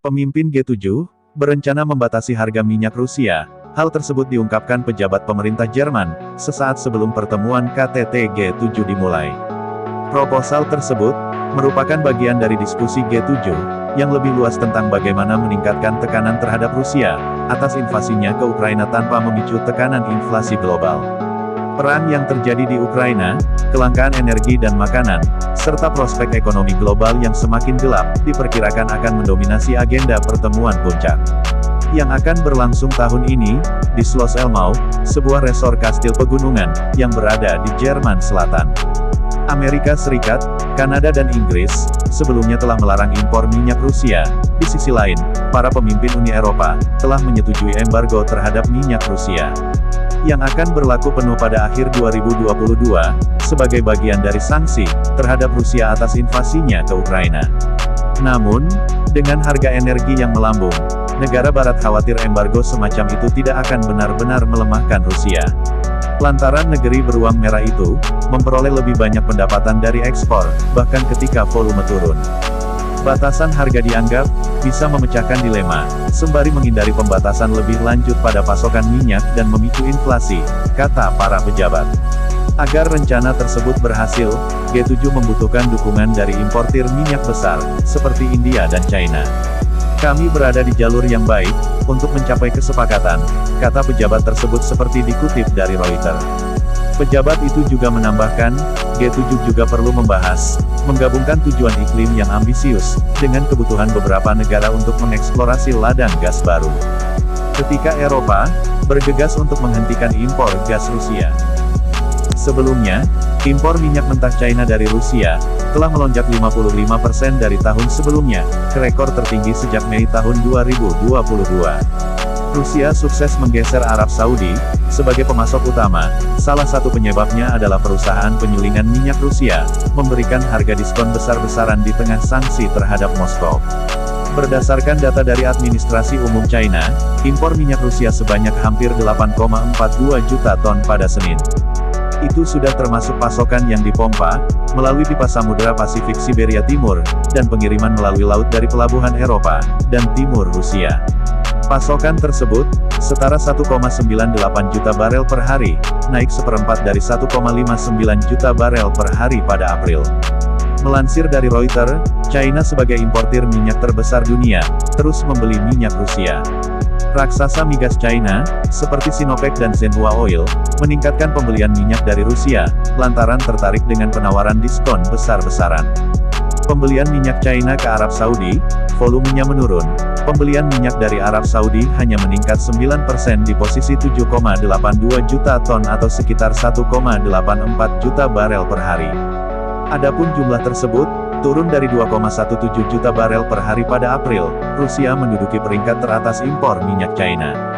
Pemimpin G7 berencana membatasi harga minyak Rusia. Hal tersebut diungkapkan pejabat pemerintah Jerman sesaat sebelum pertemuan KTT G7 dimulai. Proposal tersebut merupakan bagian dari diskusi G7 yang lebih luas tentang bagaimana meningkatkan tekanan terhadap Rusia atas invasinya ke Ukraina tanpa memicu tekanan inflasi global. Perang yang terjadi di Ukraina, kelangkaan energi dan makanan, serta prospek ekonomi global yang semakin gelap, diperkirakan akan mendominasi agenda pertemuan puncak. Yang akan berlangsung tahun ini, di Schloss Elmau, sebuah resor kastil pegunungan, yang berada di Jerman Selatan. Amerika Serikat, Kanada dan Inggris, sebelumnya telah melarang impor minyak Rusia. Di sisi lain, para pemimpin Uni Eropa, telah menyetujui embargo terhadap minyak Rusia yang akan berlaku penuh pada akhir 2022, sebagai bagian dari sanksi terhadap Rusia atas invasinya ke Ukraina. Namun, dengan harga energi yang melambung, negara barat khawatir embargo semacam itu tidak akan benar-benar melemahkan Rusia. Lantaran negeri beruang merah itu, memperoleh lebih banyak pendapatan dari ekspor, bahkan ketika volume turun. Batasan harga dianggap bisa memecahkan dilema, sembari menghindari pembatasan lebih lanjut pada pasokan minyak dan memicu inflasi, kata para pejabat. Agar rencana tersebut berhasil, G7 membutuhkan dukungan dari importir minyak besar, seperti India dan China. Kami berada di jalur yang baik untuk mencapai kesepakatan, kata pejabat tersebut seperti dikutip dari Reuters. Pejabat itu juga menambahkan, G7 juga perlu membahas, menggabungkan tujuan iklim yang ambisius, dengan kebutuhan beberapa negara untuk mengeksplorasi ladang gas baru. Ketika Eropa bergegas untuk menghentikan impor gas Rusia. Sebelumnya, impor minyak mentah China dari Rusia telah melonjak 55% dari tahun sebelumnya, ke rekor tertinggi sejak Mei tahun 2022. Rusia sukses menggeser Arab Saudi sebagai pemasok utama. Salah satu penyebabnya adalah perusahaan penyulingan minyak Rusia memberikan harga diskon besar-besaran di tengah sanksi terhadap Moskow. Berdasarkan data dari Administrasi Umum China, impor minyak Rusia sebanyak hampir 8,42 juta ton pada Senin. Itu sudah termasuk pasokan yang dipompa melalui pipa Samudra Pasifik Siberia Timur, dan pengiriman melalui laut dari pelabuhan Eropa dan Timur Rusia. Pasokan tersebut setara 1,98 juta barel per hari, naik seperempat dari 1,59 juta barel per hari pada April. Melansir dari Reuters, China sebagai importir minyak terbesar dunia, terus membeli minyak Rusia. Raksasa migas China, seperti Sinopec dan Shenhua Oil, meningkatkan pembelian minyak dari Rusia, lantaran tertarik dengan penawaran diskon besar-besaran. Pembelian minyak China ke Arab Saudi, volumenya menurun. Pembelian minyak dari Arab Saudi hanya meningkat 9% di posisi 7,82 juta ton atau sekitar 1,84 juta barel per hari. Adapun jumlah tersebut, turun dari 2,17 juta barel per hari pada April. Rusia menduduki peringkat teratas impor minyak China.